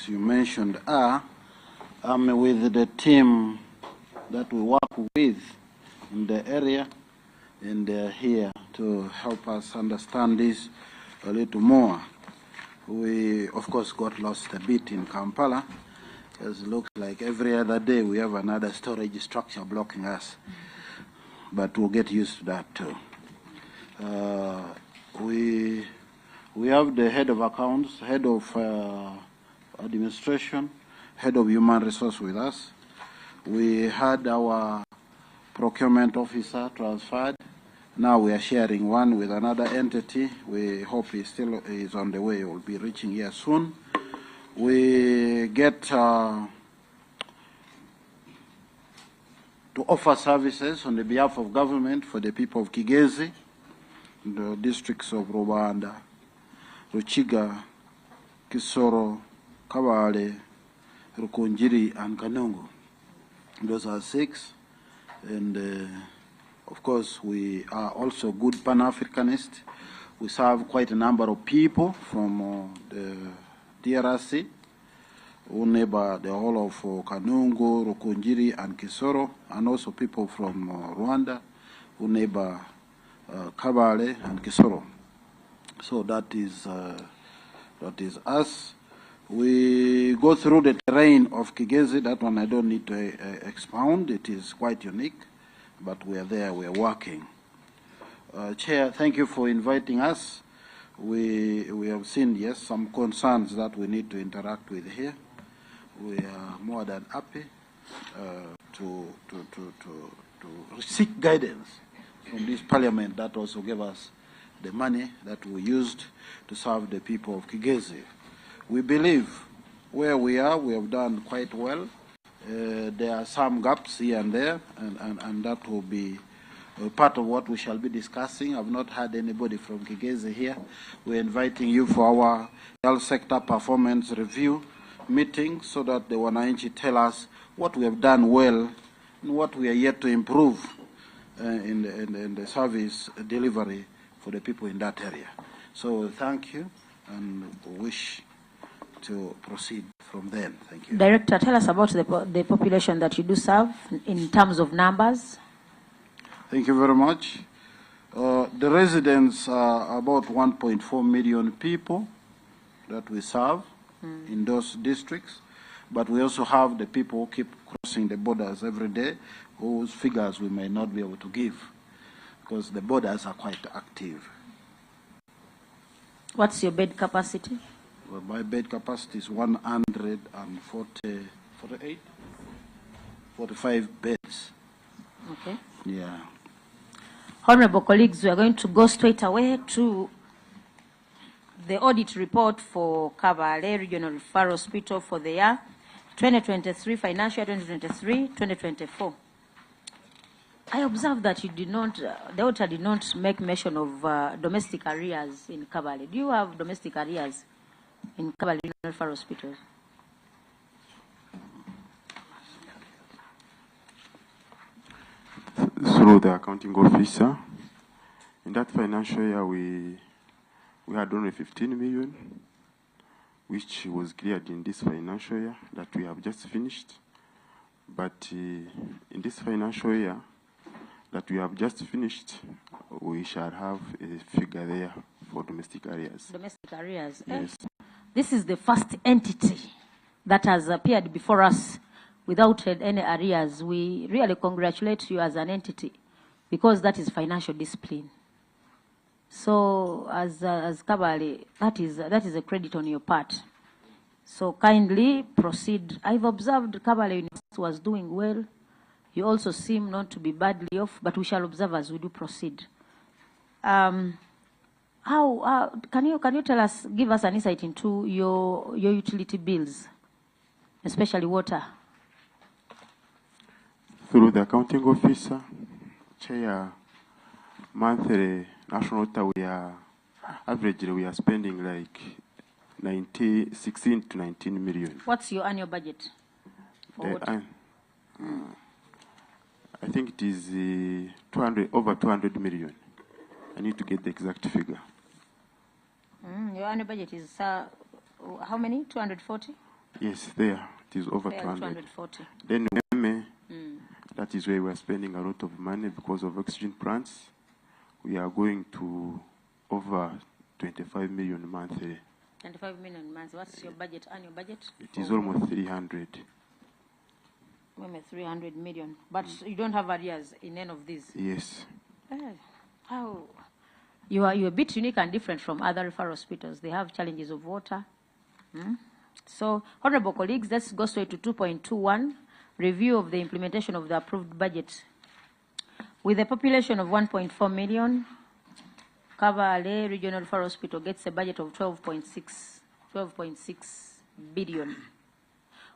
districts you mentioned are, I'm with the team that we work with in the area, and they're here to help us understand this a little more. We, of course, got lost a bit in Kampala, because it looks like every other day we have another storage structure blocking us. But we'll get used to that too. We have the head of accounts, head of administration, head of human resource with us. We had our procurement officer transferred. Now we are sharing one with another entity. We hope he still is on the way. He will be reaching here soon. We get to offer services on the behalf of government for the people of Kigezi, the districts of Rwanda, Ruchiga, Kisoro, Kabale, Rukunjiri, and Kanungu. Those are 6. And of course, we are also good Pan-Africanists. We serve quite a number of people from the DRC, who neighbor the whole of Kanungu, Rukunjiri, and Kisoro, and also people from Rwanda, who neighbor Kabale and Kisoro. So that is us. We go through the terrain of Kigezi. That one I don't need to expound. It is quite unique, but we are there, we are working. Chair, thank you for inviting us. We have seen, yes, some concerns that we need to interact with here. We are more than happy to seek guidance from this parliament that also gave us the money that we used to serve the people of Kigezi. We believe where we are, we have done quite well. There are some gaps here and there, and that will be part of what we shall be discussing. I've not had anybody from Kigezi here. We're inviting you for our health sector performance review meeting so that the Wananchi tell us what we have done well and what we are yet to improve in the service delivery for the people in that area. So thank you, and wish to proceed from then. Thank you. Director, tell us about the population that you do serve in terms of numbers. Thank you very much. The residents are about 1.4 million people that we serve in those districts, but we also have the people who keep crossing the borders every day, whose figures we may not be able to give because the borders are quite active. What's your bed capacity? Well, my bed capacity is 45 beds. Okay. Yeah. Honorable colleagues, we are going to go straight away to the audit report for Kabale Regional Referral Hospital for the year 2023, financial 2023-2024. I observed that you did not, the auditor did not make mention of domestic arrears in Kabale. Do you have domestic arrears in Kabale Regional Referral Hospital? Through the accounting officer, in that financial year we had only 15 million, which was cleared in this financial year that we have just finished. But in this financial year that we have just finished, we shall have a figure there for domestic arrears. Domestic arrears. Yes. This is the first entity that has appeared before us without any arrears. We really congratulate you as an entity because that is financial discipline. So as Kabale, that is a credit on your part. So kindly proceed. I've observed Kabale University was doing well. You also seem not to be badly off, but we shall observe as we do proceed. Can you tell us, give us an insight into your utility bills, especially water? Through the accounting officer, Chair, monthly national water, we are averagely we are spending like 16 to 19 million. What's your annual budget for water? I think it is over 200 million. I need to get the exact figure. Your annual budget is how many? 240? Yes, there. It is over Fairly 200. 240. Then that is where we are spending a lot of money because of oxygen plants. We are going to over 25 million monthly. 25 million months. What's your budget, annual budget? It is almost 300. Maybe 300 million. But you don't have arrears in any of these? Yes. How? You're a bit unique and different from other referral hospitals. They have challenges of water. So, honorable colleagues, let's go straight to 2.21, review of the implementation of the approved budget. With a population of 1.4 million, Kabale Regional Referral Hospital gets a budget of 12.6 billion.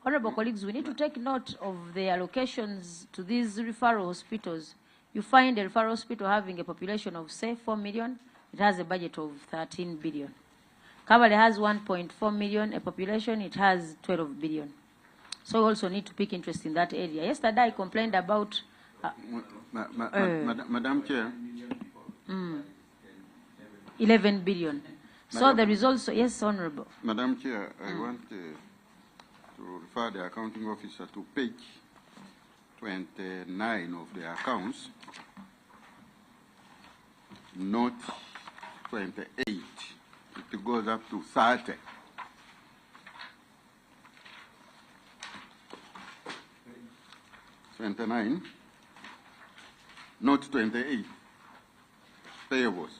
Honorable colleagues, we need to take note of the allocations to these referral hospitals. You find a referral hospital having a population of, say, 4 million, it has a budget of 13 billion. Kabale has 1.4 million, a population, it has 12 billion. So we also need to pick interest in that area. Yesterday I complained about... Madam Chair. 11 billion. So the results, yes, Honorable. Madam Chair, I want to refer the accounting officer to page 29 of the accounts, note 28. It goes up to 30. '29, note 28, payables.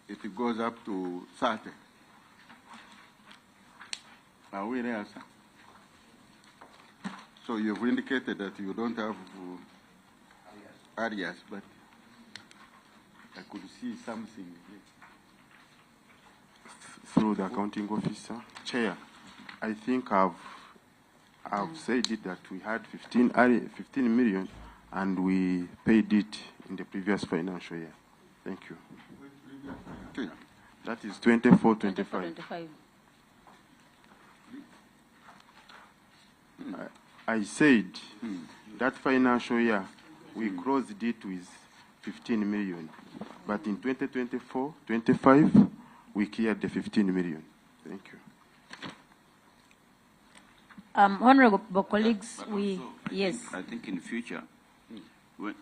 It goes up to 30. Are we there, sir? So you've indicated that you don't have areas, but I could see something Through the accounting officer. Chair, I think I've said it that we had 15 million and we paid it in the previous financial year. Thank you. That is 24-25. I said that financial year we closed it with 15 million, but in 2024-25 we cleared the 15 million. Thank you. Honorable colleagues, yes. I think in the future, when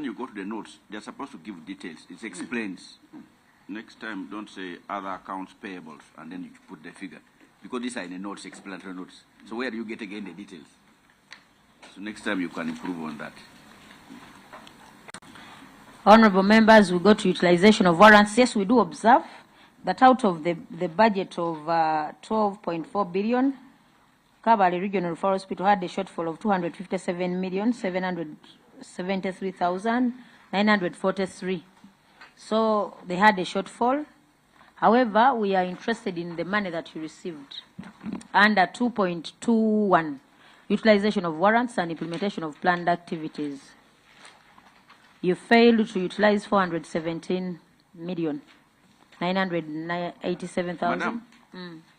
you go to the notes, they're supposed to give details. It explains. Next time, don't say other accounts payables, and then you put the figure. Because these are in the notes, explanatory notes. So where do you get again the details? So next time you can improve on that. Honorable members, we go to utilization of warrants. Yes, we do observe that out of the budget of 12.4 billion, Kabale Regional Referral Hospital had a shortfall of 257,773,943. So they had a shortfall. However, we are interested in the money that you received under 2.21, utilization of warrants and implementation of planned activities. You failed to utilize 417 million, 987,000. Madam,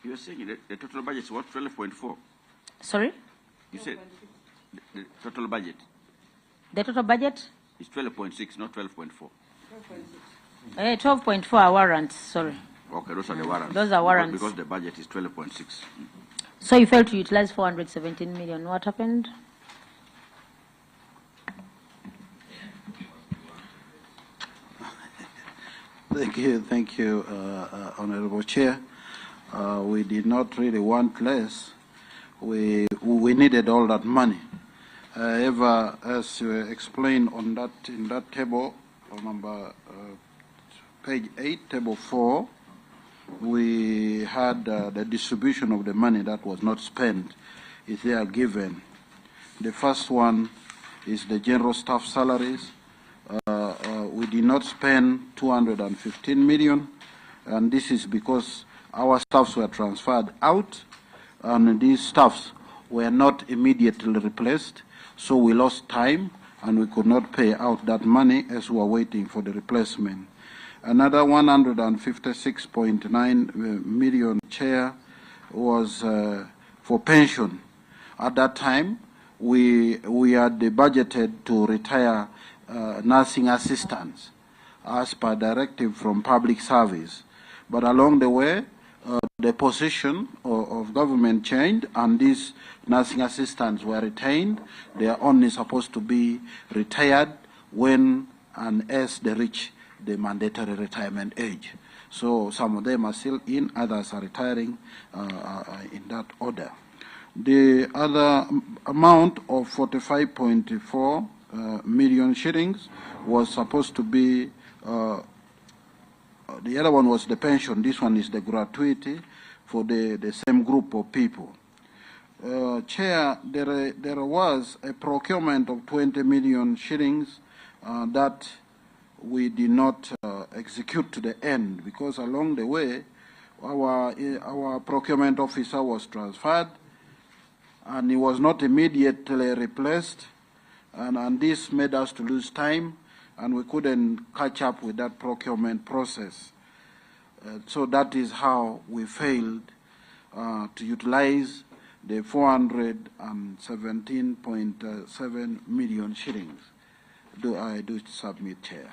you are saying that the total budget is what, 12.4? Sorry? You said the total budget The total budget? is 12.6, not 12.4. 12.4 are warrants, sorry. Okay, those are the warrants. Those are warrants. Because the budget is 12.6. So you failed to utilize 417 million. What happened? Thank you, Honorable Chair. We did not really want less. We needed all that money. However, as you explained on that in that table, on number page 8, table 4, we had the distribution of the money that was not spent is there given. The first one is the general staff salaries. We did not spend 215 million, and this is because our staffs were transferred out, and these staffs were not immediately replaced, so we lost time, and we could not pay out that money as we were waiting for the replacement. Another 156.9 million chair was for pension. At that time, we had budgeted to retire nursing assistants as per directive from public service. but along the way, the position of government changed, and these nursing assistants were retained. They are only supposed to be retired when and as they reach the mandatory retirement age. So some of them are still in, others are retiring in that order. The other amount of 45.4 million shillings was supposed to be, the other one was the pension, this one is the gratuity for the same group of people. Chair, there was a procurement of 20 million shillings that we did not execute to the end, because along the way, our procurement officer was transferred, and he was not immediately replaced, and this made us to lose time, and we couldn't catch up with that procurement process. So that is how we failed to utilize the 417.7 million shillings. I do submit, Chair.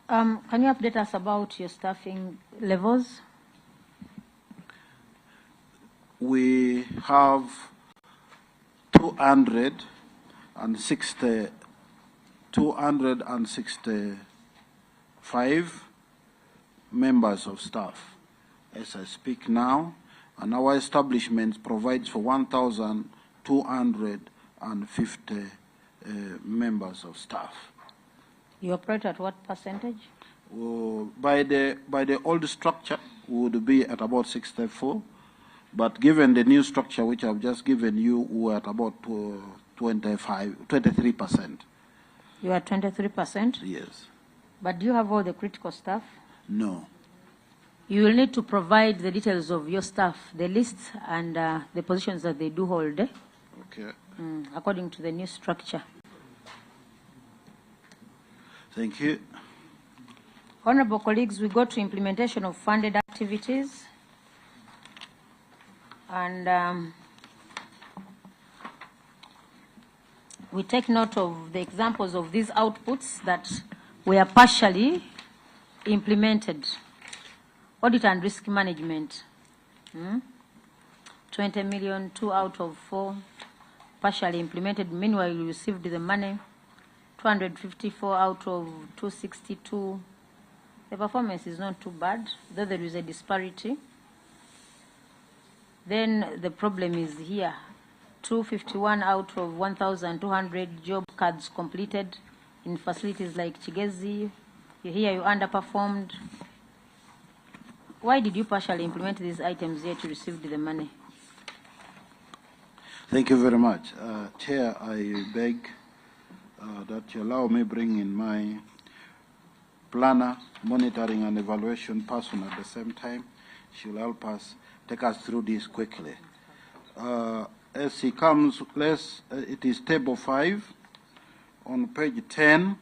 Can you update us about your staffing levels? We have 265 members of staff as I speak now, and our establishment provides for 1,250 members of staff. You operate at what percentage? By the old structure, we would be at about 64, but given the new structure which I've just given you, we're at about 23%. You are 23%? Yes. But do you have all the critical staff? No. You will need to provide the details of your staff, the list and the positions that they do hold, Okay. According to the new structure. Thank you. Honorable colleagues, we go to implementation of funded activities. And we take note of the examples of these outputs that were partially implemented. Audit and risk management, 20 million, 2 out of 4 partially implemented. Meanwhile, we received the money, 254 out of 262. The performance is not too bad, though there is a disparity. Then the problem is here, 251 out of 1,200 job cards completed in facilities like Chigezi. Here you underperformed. Why did you partially implement these items yet you received the money? Thank you very much. Chair, I beg that you allow me bring in my planner, monitoring and evaluation person at the same time. She will help us take us through this quickly. As he comes, it is table 5. On page 10,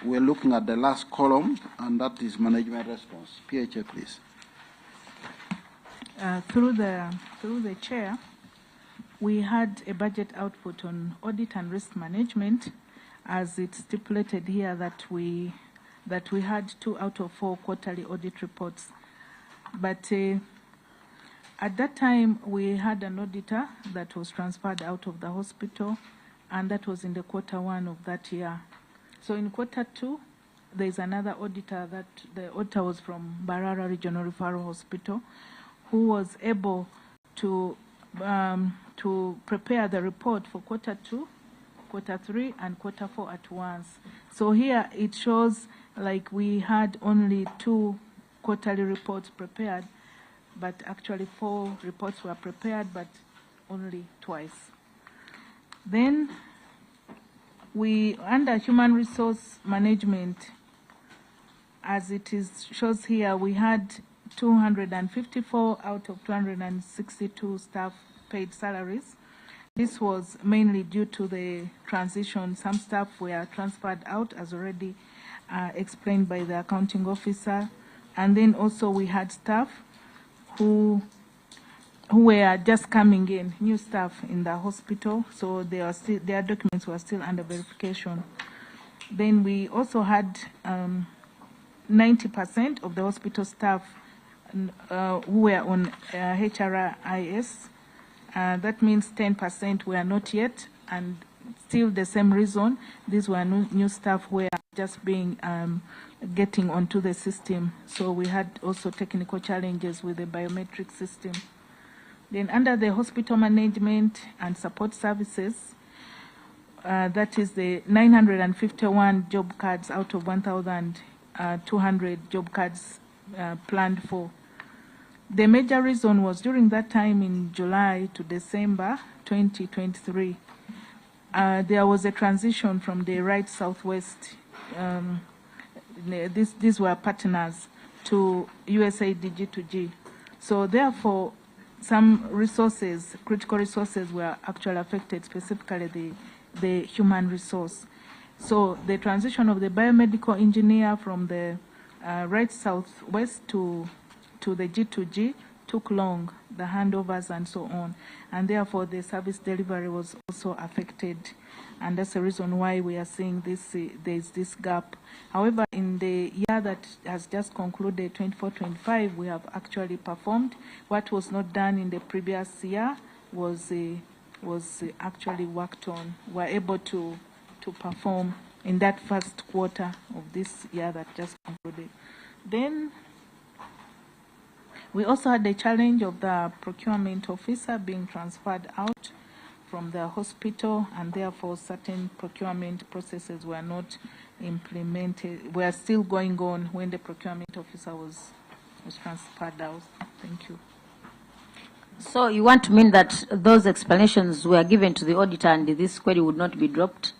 we're looking at the last column, and that is management response. PHA, please. Through the chair, we had a budget output on audit and risk management, as it's stipulated here that we had 2 out of 4 quarterly audit reports. But at that time, we had an auditor that was transferred out of the hospital, and that was in the Q1 of that year. So in Q2, there's another auditor that the auditor was from Barara Regional Referral Hospital, who was able to prepare the report for Q2, Q3, and Q4 at once. So here it shows like we had only 2 quarterly reports prepared, but actually 4 reports were prepared, but only twice. Then we, under human resource management, as it is shows here, we had 254 out of 262 staff paid salaries. This was mainly due to the transition. Some staff were transferred out, as already explained by the accounting officer. And then also we had staff who were just coming in, new staff in the hospital, so they are still, their documents were still under verification. Then we also had 90% of the hospital staff who were on HRIS. That means 10% were not yet, and still the same reason. These were new staff who were just being getting onto the system. So we had also technical challenges with the biometric system. Then under the hospital management and support services, that is the 951 job cards out of 1,200 job cards planned for. The major reason was during that time in July to December 2023, there was a transition from the right southwest, these were partners, to USAID G2G. So therefore, some resources, critical resources, were actually affected, specifically the human resource. So the transition of the biomedical engineer from the right southwest to the G2G took long, the handovers and so on, and therefore the service delivery was also affected, and that's the reason why we are seeing this, there's this gap. However, in the year that has just concluded, 24-25, we have actually performed. What was not done in the previous year was actually worked on. We were able to perform in that first quarter of this year that just concluded. Then we also had the challenge of the procurement officer being transferred out from the hospital, and therefore certain procurement processes were not implemented, were still going on when the procurement officer was transferred out. Thank you. So you want to mean that those explanations were given to the auditor and this query would not be dropped?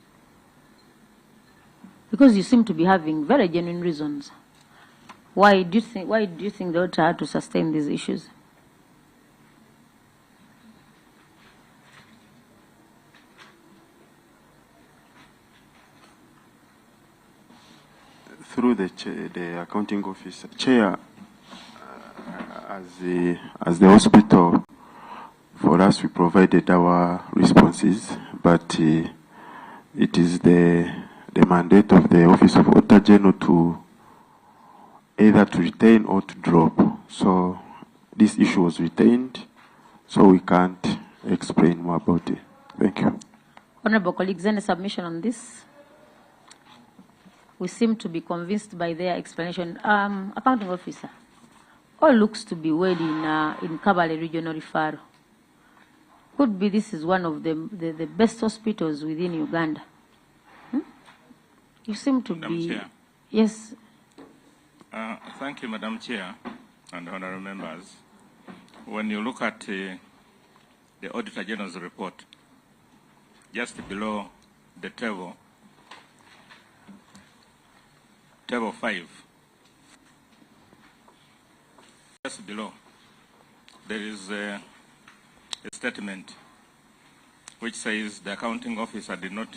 Because you seem to be having very genuine reasons. Why do you think the auditor had to sustain these issues? Through the accounting officer, chair, as the hospital, for us we provided our responses, but it is the mandate of the Office of Auditor General to either to retain or to drop. So this issue was retained, so we can't explain more about it. Thank you. Honorable colleagues, any submission on this? We seem to be convinced by their explanation. Accounting officer, all looks to be well in Kabale regional referral. Could be this is one of the best hospitals within Uganda. You seem to Madam be... Chair. Yes. Thank you, Madam Chair and honorable members. When you look at the Auditor General's report, just below the table 5, just below, there is a statement which says the accounting officer did not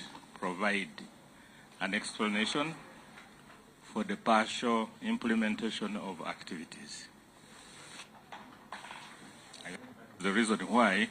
provide an explanation for the partial implementation of activities. The reason why